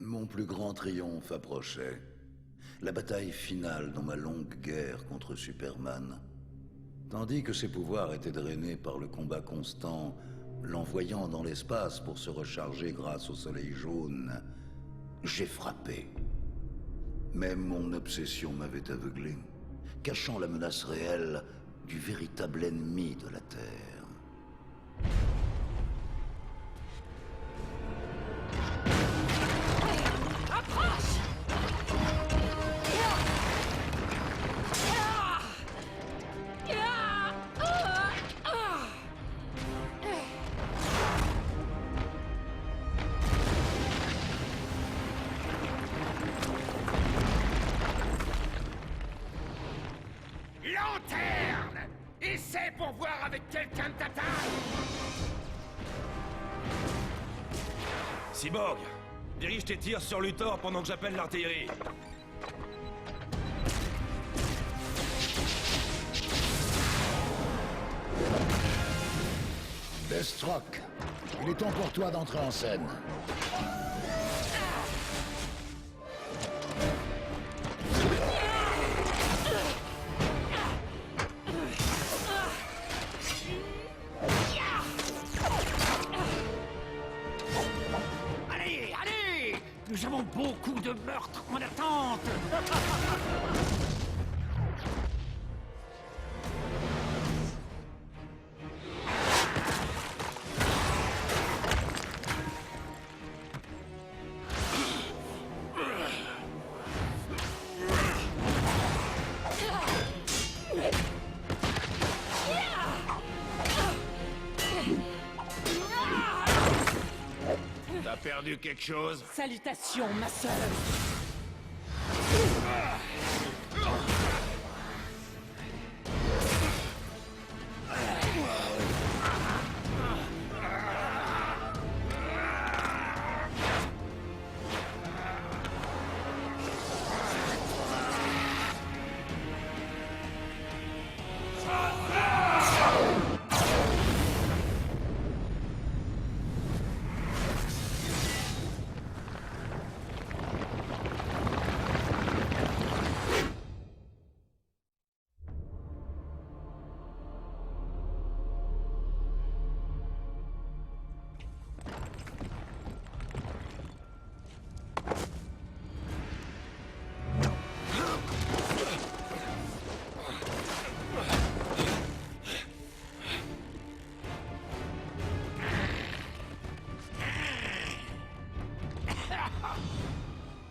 Mon plus grand triomphe approchait. La bataille finale dans ma longue guerre contre Superman. Tandis que ses pouvoirs étaient drainés par le combat constant, l'envoyant dans l'espace pour se recharger grâce au soleil jaune, j'ai frappé. Même mon obsession m'avait aveuglé, cachant la menace réelle du véritable ennemi de la Terre. Lanterne! Essaie pour voir avec quelqu'un de ta taille! Cyborg, dirige tes tirs sur Luthor pendant que j'appelle l'artillerie. Deathstroke, il est temps pour toi d'entrer en scène. Allez, allez! Nous avons beaucoup de meurtres en attente! T'as perdu quelque chose? Salutations, ma sœur.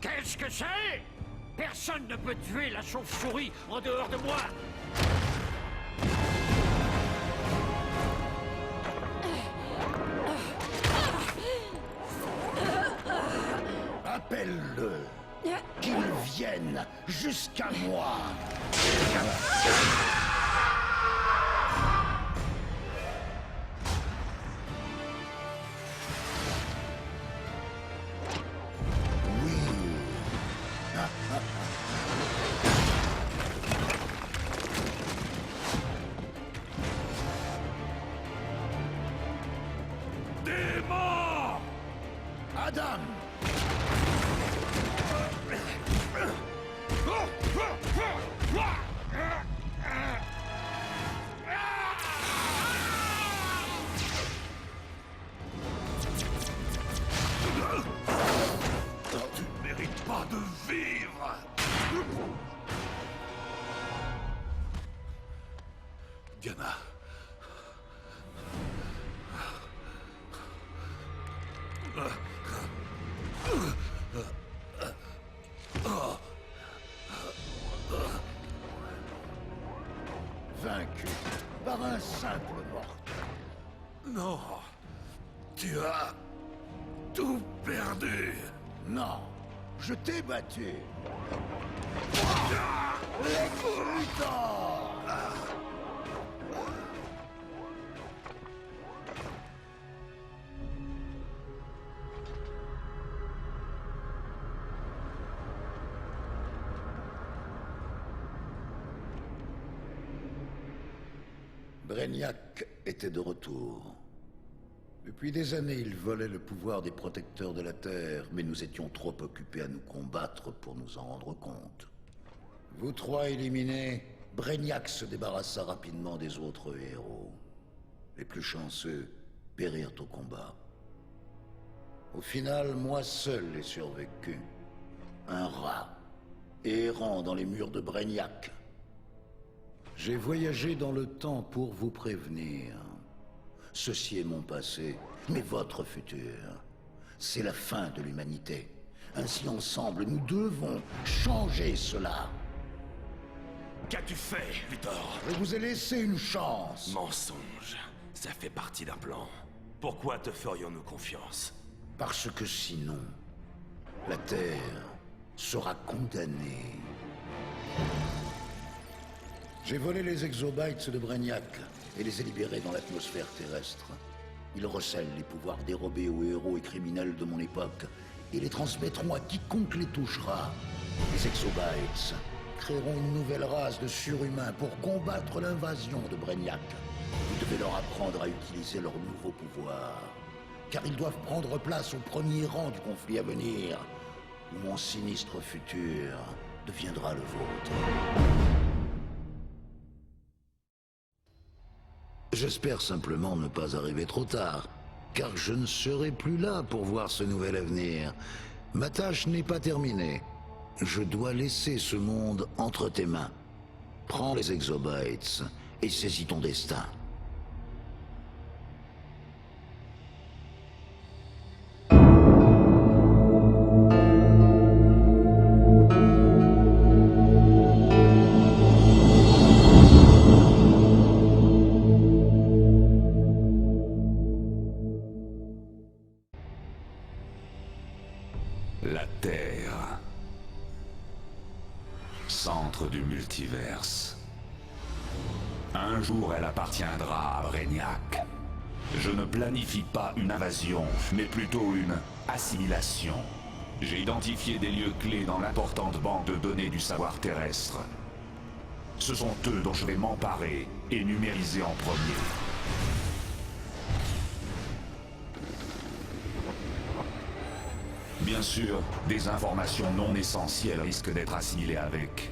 Qu'est-ce que c'est? Personne ne peut tuer la chauve-souris en dehors de moi! Appelle-le. Qu'il vienne jusqu'à moi. Démon! Adam! Tu ne mérites pas de vivre! Diana. Vaincu par un simple mortel. Non. Tu as tout perdu. Non, je t'ai battu. Lex Luthor! Brainiac était de retour. Depuis des années, ils volaient le pouvoir des protecteurs de la Terre, mais nous étions trop occupés à nous combattre pour nous en rendre compte. Vous trois éliminés, Brainiac se débarrassa rapidement des autres héros. Les plus chanceux périrent au combat. Au final, moi seul ai survécu. Un rat, errant dans les murs de Brainiac. J'ai voyagé dans le temps pour vous prévenir. Ceci est mon passé, mais votre futur. C'est la fin de l'humanité. Ainsi ensemble, nous devons changer cela. Qu'as-tu fait, Luthor? Je vous ai laissé une chance. Mensonge. Ça fait partie d'un plan. Pourquoi te ferions-nous confiance? Parce que sinon, la Terre sera condamnée. J'ai volé les exobytes de Brainiac et les ai libérés dans l'atmosphère terrestre. Ils recèlent les pouvoirs dérobés aux héros et criminels de mon époque et les transmettront à quiconque les touchera. Les exobytes créeront une nouvelle race de surhumains pour combattre l'invasion de Brainiac. Vous devez leur apprendre à utiliser leurs nouveaux pouvoirs, car ils doivent prendre place au premier rang du conflit à venir, où mon sinistre futur deviendra le vôtre. J'espère simplement ne pas arriver trop tard, car je ne serai plus là pour voir ce nouvel avenir. Ma tâche n'est pas terminée. Je dois laisser ce monde entre tes mains. Prends les exobytes et saisis ton destin. La Terre, centre du multiverse. Un jour, elle appartiendra à Brainiac. Je ne planifie pas une invasion, mais plutôt une assimilation. J'ai identifié des lieux clés dans l'importante banque de données du savoir terrestre. Ce sont eux dont je vais m'emparer et numériser en premier. Bien sûr, des informations non essentielles risquent d'être assimilées avec.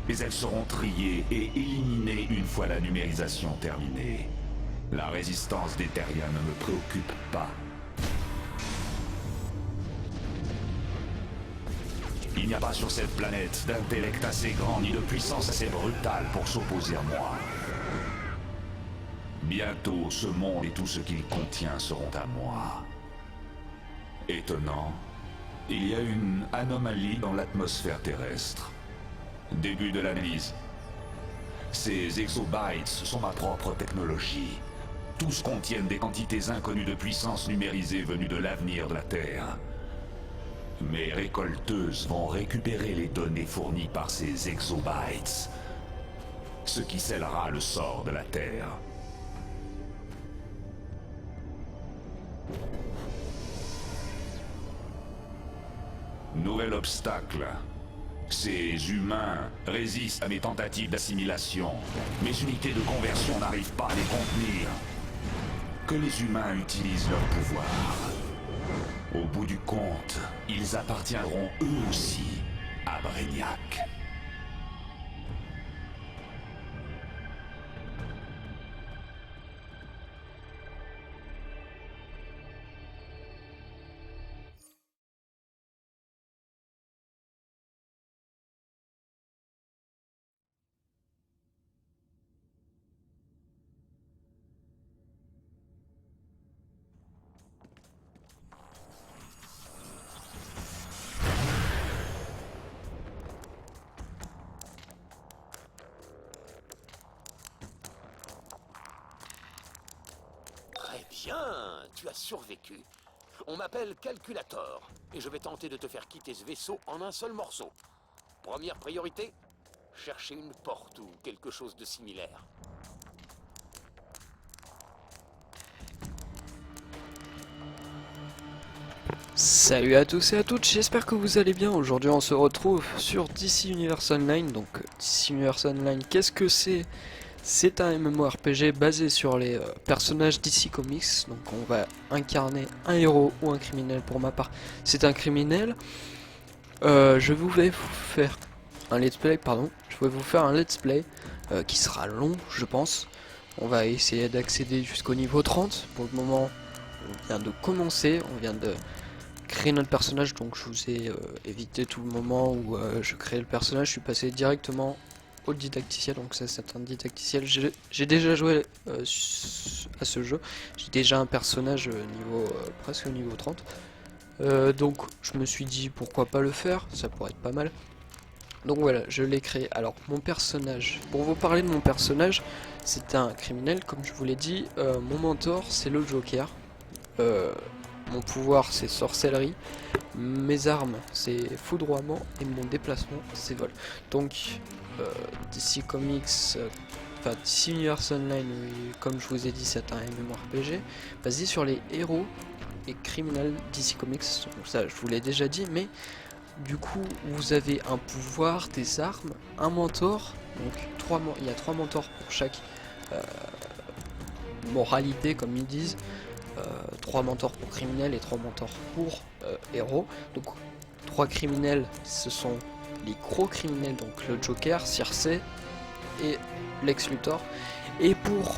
Mais elles seront triées et éliminées une fois la numérisation terminée. La résistance des terriens ne me préoccupe pas. Il n'y a pas sur cette planète d'intellect assez grand ni de puissance assez brutale pour s'opposer à moi. Bientôt, ce monde et tout ce qu'il contient seront à moi. Étonnant, il y a une anomalie dans l'atmosphère terrestre. Début de l'analyse. Ces exobytes sont ma propre technologie. Tous contiennent des quantités inconnues de puissance numérisée venues de l'avenir de la Terre. Mes récolteuses vont récupérer les données fournies par ces exobytes, ce qui scellera le sort de la Terre. Nouvel obstacle. Ces humains résistent à mes tentatives d'assimilation. Mes unités de conversion n'arrivent pas à les contenir. Que les humains utilisent leur pouvoir. Au bout du compte, ils appartiendront eux aussi à Brainiac. Bien, tu as survécu. On m'appelle Calculator, et je vais tenter de te faire quitter ce vaisseau en un seul morceau. Première priorité, chercher une porte ou quelque chose de similaire. Salut à tous et à toutes, j'espère que vous allez bien. Aujourd'hui on se retrouve sur DC Universe Online. Donc DC Universe Online, qu'est-ce que c'est? C'est un MMORPG basé sur les personnages DC Comics, donc on va incarner un héros ou un criminel. Pour ma part, c'est un criminel. Je vais vous faire un let's play, qui sera long, je pense. On va essayer d'accéder jusqu'au niveau 30. Pour le moment, on vient de commencer, on vient de créer notre personnage, donc je vous ai évité tout le moment où je crée le personnage. Je suis passé directement au didacticiel, donc ça c'est un didacticiel. J'ai déjà joué à ce jeu, j'ai déjà un personnage presque au niveau 30. Donc je me suis dit pourquoi pas le faire, ça pourrait être pas mal. Donc voilà, je l'ai créé. Alors mon personnage, pour vous parler de mon personnage, c'est un criminel comme je vous l'ai dit. Mon mentor c'est le Joker. Mon pouvoir c'est sorcellerie. Mes armes c'est foudroiement et mon déplacement c'est vol. Donc DC Comics, enfin DC Universe Online, comme je vous ai dit, c'est un MMORPG basé sur les héros et criminels DC Comics. Donc ça je vous l'ai déjà dit, mais du coup vous avez un pouvoir, des armes, un mentor. Donc il y a 3 mentors pour chaque moralité comme ils disent. 3 mentors pour criminels et 3 mentors pour héros. Donc 3 criminels, ce sont les gros criminels, donc le Joker, Circe et Lex Luthor. Et pour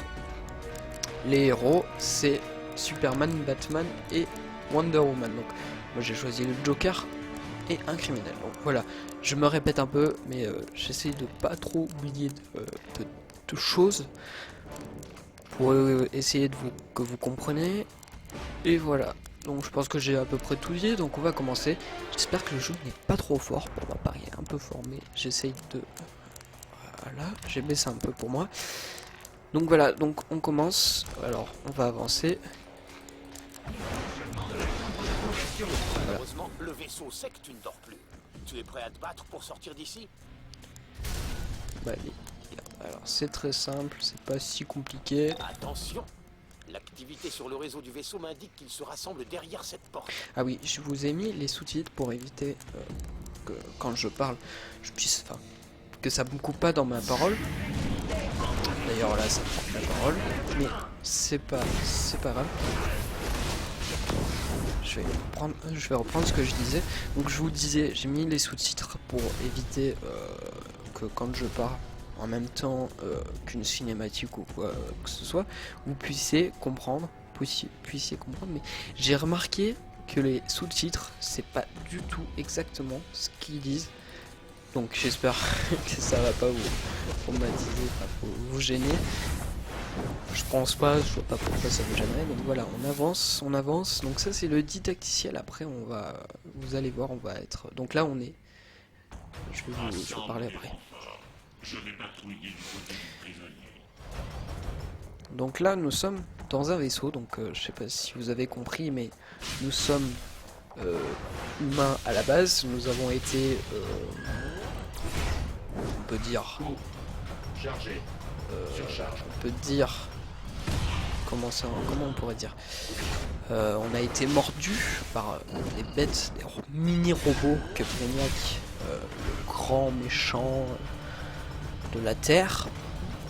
les héros, c'est Superman, Batman et Wonder Woman. Donc moi j'ai choisi le Joker et un criminel. Donc voilà, je me répète un peu, mais j'essaie de pas trop oublier de choses pour essayer que vous compreniez. Et voilà, donc je pense que j'ai à peu près tout dit, donc on va commencer. J'espère que le jeu n'est pas trop fort. Pour ma part il est un peu fort, mais j'essaye de... Voilà, j'ai baissé un peu pour moi. Donc voilà, donc on commence. Alors on va avancer. Malheureusement, le vaisseau sait que tu ne dors plus. Tu es prêt à te battre pour sortir d'ici? Bah, alors c'est très simple, c'est pas si compliqué. Attention, l'activité sur le réseau du vaisseau m'indique qu'il se rassemble derrière cette porte. Ah oui, je vous ai mis les sous-titres pour éviter que quand je parle, je puisse, enfin, que ça me coupe pas dans ma parole. D'ailleurs là, ça me coupe la parole, mais c'est pas grave. Je vais reprendre ce que je disais. Donc je vous disais, j'ai mis les sous-titres pour éviter que quand je parle en même temps qu'une cinématique ou quoi que ce soit, vous puissiez comprendre, mais j'ai remarqué que les sous-titres c'est pas du tout exactement ce qu'ils disent. Donc j'espère que ça va pas vous traumatiser, pas vous gêner. Je pense pas, je vois pas pourquoi ça vous gênerait. Donc voilà, on avance. Donc ça c'est le didacticiel. Après vous allez voir, on va être. Donc là on est. Je vais vous parler après. Donc là nous sommes dans un vaisseau. Donc je sais pas si vous avez compris, mais nous sommes humains à la base. Nous avons été, on peut dire. Chargé. On peut dire comment on pourrait dire on a été mordu par des bêtes, des mini robots que Brainiac, le grand méchant de la Terre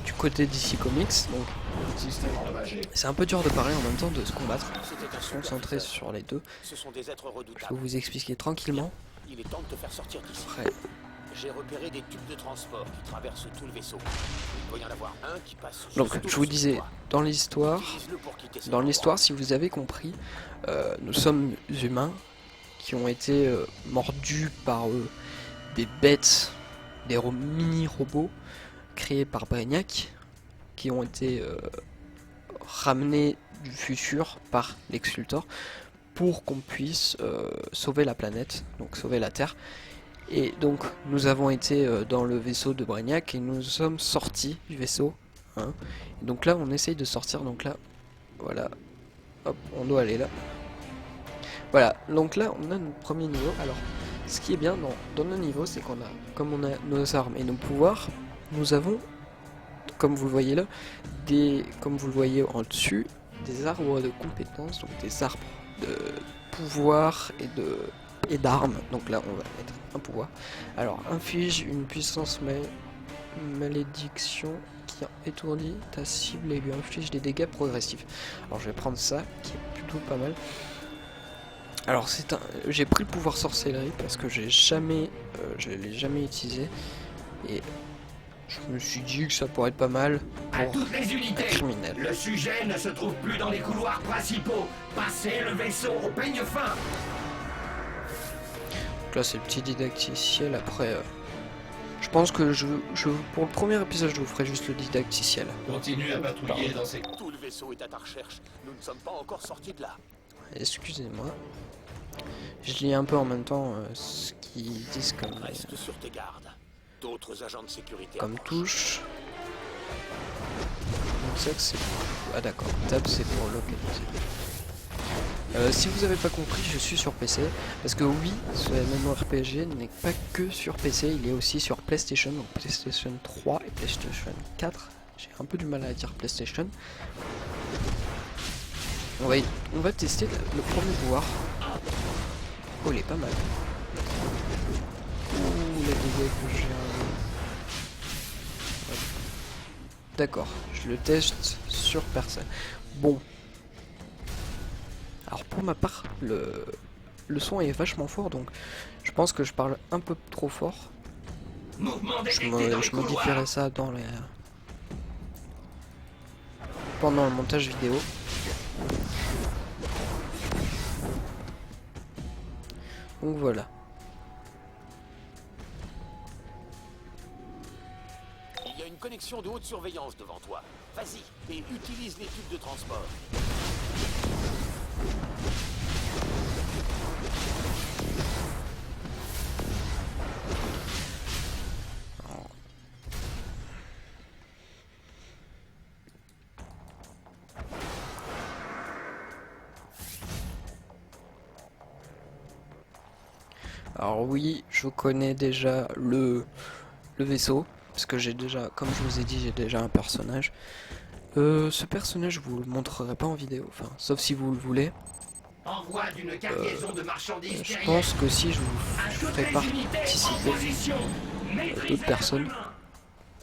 du côté DC Comics. Donc c'est un peu dur de parler en même temps, de se combattre, se concentrer sur les deux. Ce sont des êtres redoutables. Je vais vous expliquer tranquillement. Il est temps de te faire sortir d'ici. Après. J'ai repéré des tubes de transport qui traversent tout le vaisseau. Il doit y en avoir un qui passe. Donc je vous disais, dans l'histoire, si vous avez compris, nous sommes humains qui ont été mordus par des bêtes, des mini-robots créés par Brainiac, qui ont été ramenés du futur par Lex Luthor pour qu'on puisse sauver la planète, donc sauver la Terre. Et donc nous avons été dans le vaisseau de Brainiac et nous sommes sortis du vaisseau. Hein. Et donc là on essaye de sortir, donc là, voilà, hop, on doit aller là. Voilà, donc là on a notre premier niveau. Alors ce qui est bien dans nos niveaux, c'est qu'on a, comme on a nos armes et nos pouvoirs, nous avons, comme vous le voyez là, comme vous le voyez en dessus, des arbres de compétences, donc des arbres de pouvoir et d'armes. Donc là on va mettre un pouvoir. Alors inflige une puissance malédiction qui étourdit ta cible et lui inflige des dégâts progressifs. Alors je vais prendre ça, qui est plutôt pas mal. Alors j'ai pris le pouvoir sorcellerie parce que je l'ai jamais utilisé. Et je me suis dit que ça pourrait être pas mal À pour toutes les un unités, criminel. le sujet ne se trouve plus dans les couloirs principaux. Passez le vaisseau au peigne fin. Donc là c'est le petit didacticiel. Après, je pense que pour le premier épisode je vous ferai juste le didacticiel. Continue à patrouiller dans ces... Tout le vaisseau est à ta recherche. Nous ne sommes pas encore sortis de là. Excusez-moi. Je lis un peu en même temps ce qu'ils disent Reste sur tes gardes. D'autres agents de sécurité comme approchent. touche. Donc ça que c'est... Ah d'accord, tab c'est pour localiser. Si vous avez pas compris, je suis sur PC. Parce que oui, ce MMORPG n'est pas que sur PC, il est aussi sur PlayStation. Donc PlayStation 3 et PlayStation 4. J'ai un peu du mal à dire PlayStation. On va tester le premier pouvoir. Oh, il est pas mal. Ouh, les dégâts que j'ai enlevé. D'accord, je le teste sur personne. Bon. Alors pour ma part, le son est vachement fort, donc je pense que je parle un peu trop fort. Je modifierai ça pendant le montage vidéo. Donc voilà. Il y a une connexion de haute surveillance devant toi. Vas-y et utilise les tubes de transport. Alors oui, je connais déjà le vaisseau, parce que j'ai déjà, comme je vous ai dit, j'ai déjà un personnage. Ce personnage, je vous le montrerai pas en vidéo, enfin, sauf si vous le voulez. Envoi d'une cargaison de marchandises Je terrienne. pense que si je vous ferai participer d'autres personnes,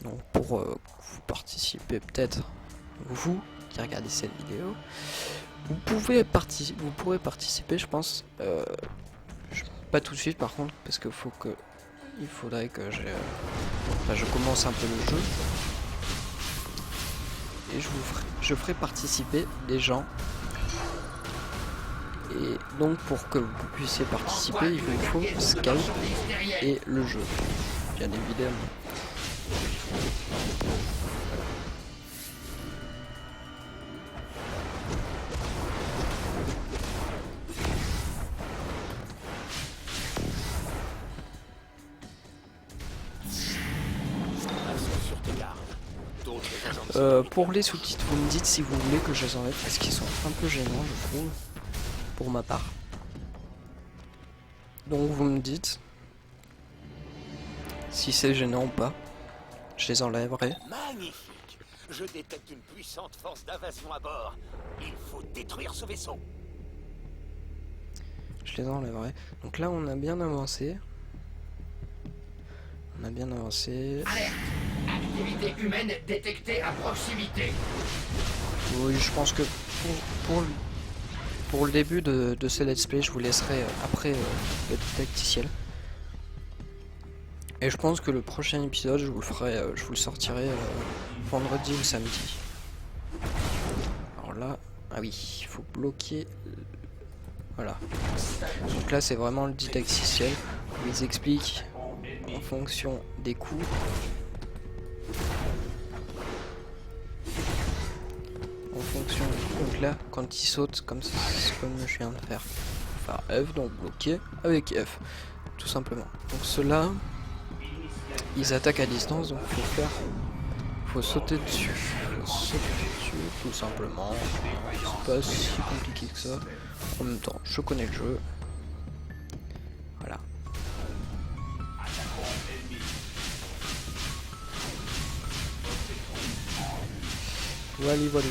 donc pour vous participer peut-être, vous qui regardez cette vidéo, vous pourrez participer, je pense. Pas tout de suite par contre, parce que il faudrait que je commence un peu le jeu. Et je ferai participer des gens. Et donc pour que vous puissiez participer, il vous faut Skype et le jeu, bien évidemment. Pour les sous-titres, vous me dites si vous voulez que je les enlève parce qu'ils sont un peu gênants, je trouve, pour ma part. Donc vous me dites si c'est gênant ou pas. Je les enlèverai. Magnifique. Je détecte une puissante force d'invasion à bord. Il faut détruire ce vaisseau. Je les enlèverai. Donc là, on a bien avancé. Alerte. Activité humaine détectée à proximité. Oui, je pense que pour le début de ce let's play, je vous laisserai après le didacticiel. Et je pense que le prochain épisode, je vous le sortirai vendredi ou samedi. Alors là, ah oui, il faut bloquer. Voilà. Donc là, c'est vraiment le didacticiel où ils expliquent en fonction des coups. En fonction du coup, donc là, quand il saute comme ça, c'est comme je viens de faire. Enfin F, donc bloquer avec F, tout simplement. Donc ceux-là, ils attaquent à distance, donc faut sauter dessus. Tout simplement. C'est pas si compliqué que ça. En même temps, je connais le jeu. Voilà. Voilà.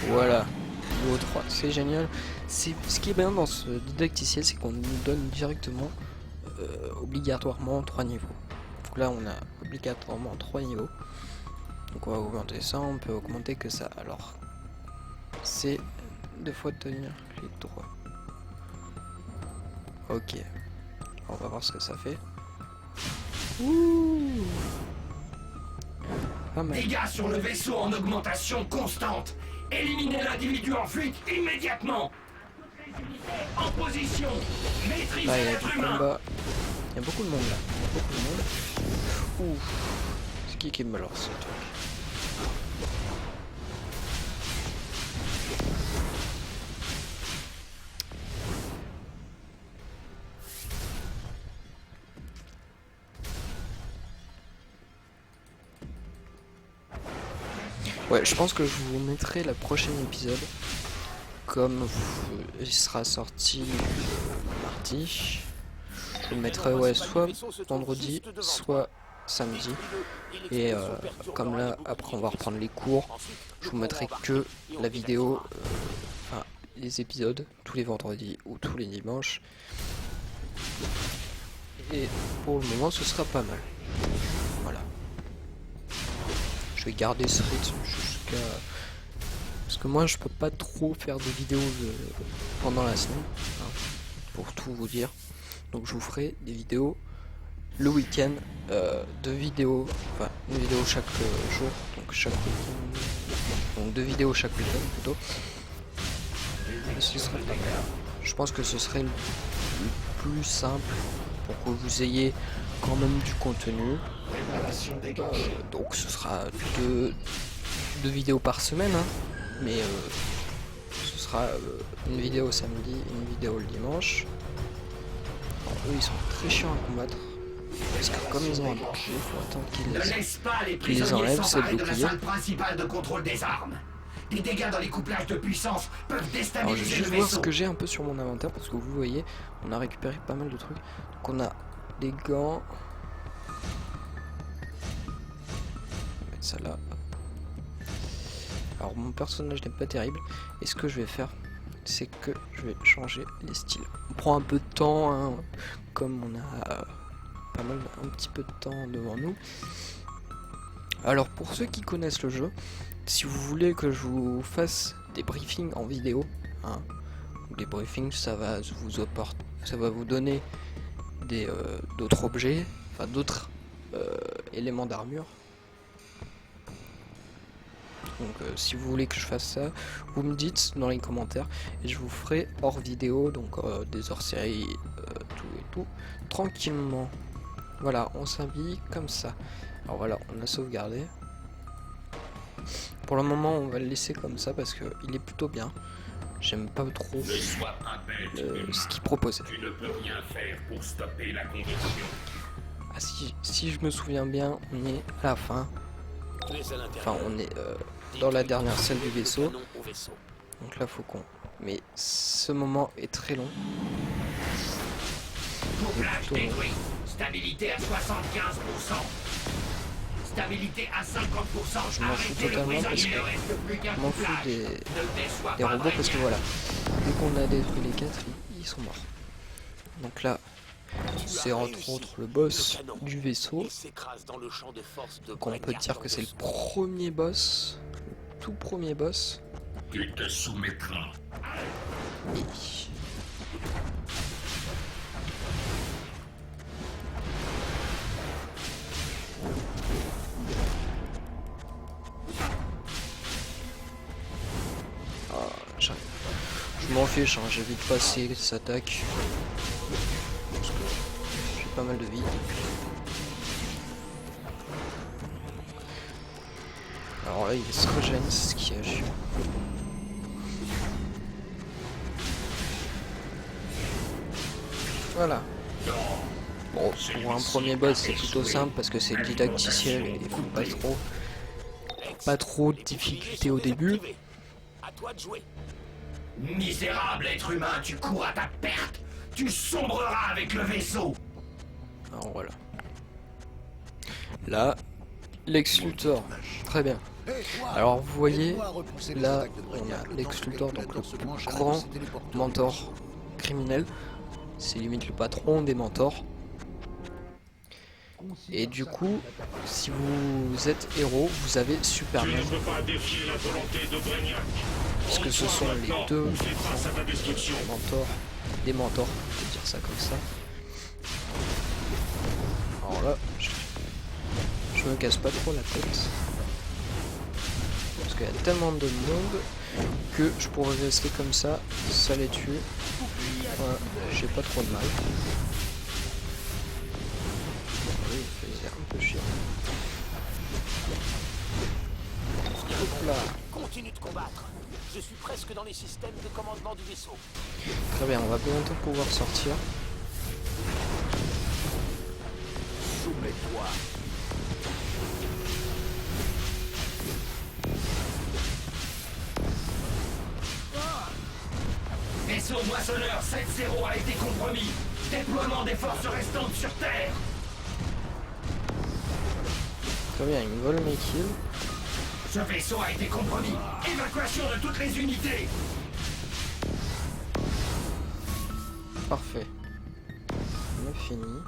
Voilà, niveau 3, c'est génial. Ce qui est bien dans ce didacticiel, c'est qu'on nous donne directement, obligatoirement 3 niveaux. Donc là, on a obligatoirement 3 niveaux. Donc on va augmenter ça, on peut augmenter que ça. Alors, c'est 2 fois tenir clic droit. Ok, on va voir ce que ça fait. Ouh, pas mal. Dégâts sur le vaisseau en augmentation constante. Éliminez l'individu en fuite immédiatement. En position. Maîtrisez Là, il y a l'être du humain. combat. Il y a beaucoup de monde là. Il y a beaucoup de monde. Ouf. C'est qui me lance ce truc? Ouais, je pense que je vous mettrai le prochain épisode. Comme il sera sorti mardi. Je le mettrai ouais, soit vendredi, soit samedi. Et comme là, après on va reprendre les cours, je vous mettrai que la vidéo, enfin les épisodes, tous les vendredis ou tous les dimanches. Et pour le moment, ce sera pas mal. Voilà. Je vais garder ce rythme jusqu'à... Parce que moi, je peux pas trop faire de vidéos pendant la semaine, hein, pour tout vous dire. Donc je vous ferai des vidéos le week-end, deux vidéos, enfin une vidéo chaque jour, donc chaque week-end, donc 2 vidéos chaque week-end plutôt. Et ce serait pas mal. Je pense que ce serait le plus simple pour que vous ayez quand même du contenu. Donc ce sera deux vidéos par semaine, hein, mais ce sera une vidéo samedi, une vidéo le dimanche. Alors, eux ils sont très chiants à combattre. Parce que comme ils ont un bouclier, il faut attendre qu'ils les enlèvent, c'est le bouclier. Principal de contrôle des armes. Des dégâts dans les couplages de puissance peuvent Alors je vais déstabiliser le juste voir ce vaisseau. que j'ai un peu sur mon inventaire, parce que vous voyez, on a récupéré pas mal de trucs. Donc on a des gants. On va mettre ça là. Alors mon personnage n'est pas terrible, et ce que je vais faire, c'est que je vais changer les styles. On prend un peu de temps, hein, comme on a pas mal, un petit peu de temps devant nous. Alors pour ceux qui connaissent le jeu, si vous voulez que je vous fasse des briefings en vidéo, hein, des briefings, ça va vous donner des d'autres objets, enfin d'autres éléments d'armure. Donc si vous voulez que je fasse ça, vous me dites dans les commentaires et je vous ferai hors vidéo, donc des hors-séries, tout et tout, tranquillement. Voilà, on s'habille comme ça. Alors voilà, on a sauvegardé. Pour le moment, on va le laisser comme ça parce que il est plutôt bien. J'aime pas trop ce qu'il proposait. Tu ne peux rien faire pour stopper la conversion. Ah, si je me souviens bien, on est à la fin. Enfin, on est dans la dernière salle du vaisseau. Donc là, faut qu'on... Mais ce moment est très long. Couplage détruit. Stabilité à 75%. Stabilité à 50%. Je m'en fous totalement parce que je m'en fous des robots parce que voilà, dès qu'on a détruit les 4, ils sont morts. Donc là, c'est entre autres le boss du vaisseau. Donc on peut dire que c'est le premier boss, le tout premier boss. Tu te soumettras. Et... Je m'en fiche, hein, j'ai vite passé cette attaque. Parce que j'ai pas mal de vie. Alors là, il se régène, c'est ce qui est chiant. Voilà. Bon, pour un premier boss, c'est plutôt simple parce que c'est le didacticiel et il faut pas trop de difficultés au début. À toi de jouer. Misérable être humain, tu cours à ta perte. Tu sombreras avec le vaisseau. Alors voilà. Là, Lex Luthor. Très bien. Alors vous voyez, là on a Lex Luthor, donc le plus grand mentor criminel. C'est limite le patron des mentors. Et du coup, si vous êtes héros, vous avez Superman. Parce que ce sont les deux mentors, des mentors, on peut dire ça comme ça. Alors là, je me casse pas trop la tête. Parce qu'il y a tellement de monde que je pourrais rester comme ça les tue. Voilà, j'ai pas trop de mal. Oui, il faisait un peu chiant. Hop là. Continue de combattre. Je suis presque dans les systèmes de commandement du vaisseau. Très bien, on va bientôt pouvoir sortir. Soumets-toi. Vaisseau moissonneur 7-0 a été compromis. Déploiement des forces restantes sur Terre. Très bien, ils me volent mes kills. Ce vaisseau a été compromis. Évacuation de toutes les unités. Parfait. On a fini.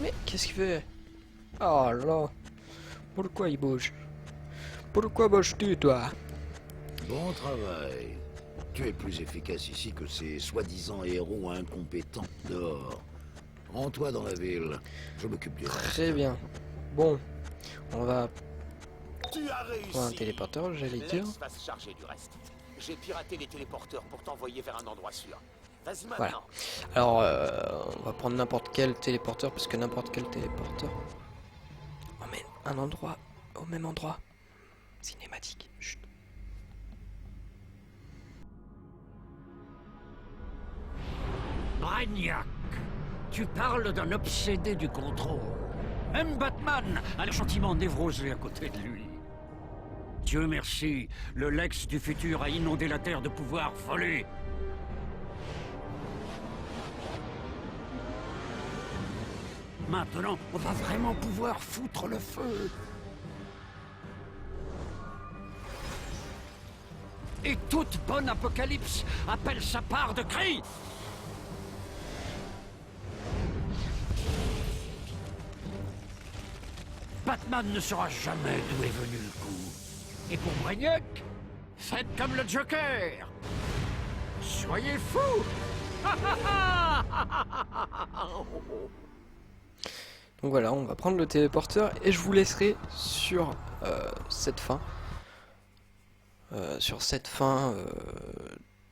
Mais qu'est-ce qu'il fait? Oh là. Pourquoi il bouge? Pourquoi bouges-tu, toi? Bon travail. Tu es plus efficace ici que ces soi-disant héros incompétents dehors. Rends-toi dans la ville. Je m'occupe du reste. Très bien. Bon, on va Tu as réussi. prendre un téléporteur, j'allais dire. Lex va se charger du reste. J'ai piraté les téléporteurs pour t'envoyer vers un endroit sûr. Vas-y maintenant. Voilà. Alors, on va prendre n'importe quel téléporteur, parce que n'importe quel téléporteur emmène un endroit au même endroit. Cinématique. Chut. Brainiac, tu parles d'un obsédé du contrôle. Même Batman a le sentiment névrosé à côté de lui. Dieu merci, le Lex du futur a inondé la Terre de pouvoir volé. Maintenant, on va vraiment pouvoir foutre le feu. Et toute bonne apocalypse appelle sa part de cris. Batman ne saura jamais d'où est venu le coup. Et pour Brainiac, faites comme le Joker. Soyez fous. Donc voilà, on va prendre le téléporteur et je vous laisserai sur cette fin.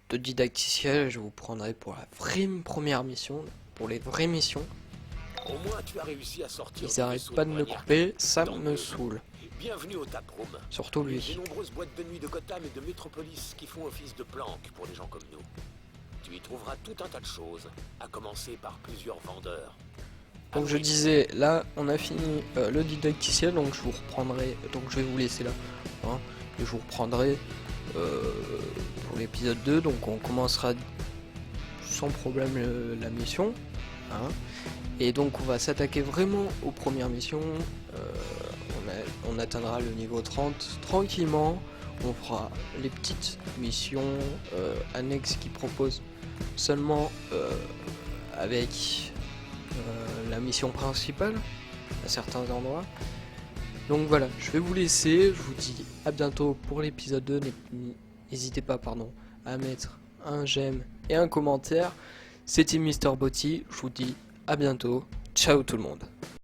De didacticiel, je vous prendrai pour la vraie première mission, pour les vraies missions. Au moins, tu as réussi à sortir. Ils arrêtent pas de me couper, ça me saoule. Bienvenue au taproom. Surtout Les lui. nombreuses boîtes de nuit de Gotham et de Metropolis qui font office de planque pour des gens comme nous. Tu y trouveras tout un tas de choses, à commencer par plusieurs vendeurs. Donc je disais, là on a fini le didacticiel, donc je vous reprendrai, donc je vais vous laisser là, hein, et je vous reprendrai pour l'épisode 2, donc on commencera sans problème la mission, hein, et donc on va s'attaquer vraiment aux premières missions, on atteindra le niveau 30 tranquillement, on fera les petites missions annexes qui proposent seulement avec la mission principale à certains endroits. Donc voilà, je vais vous laisser, je vous dis à bientôt pour l'épisode 2, n'hésitez pas à mettre un j'aime et un commentaire. C'était Mr. Botti, je vous dis à bientôt, ciao tout le monde.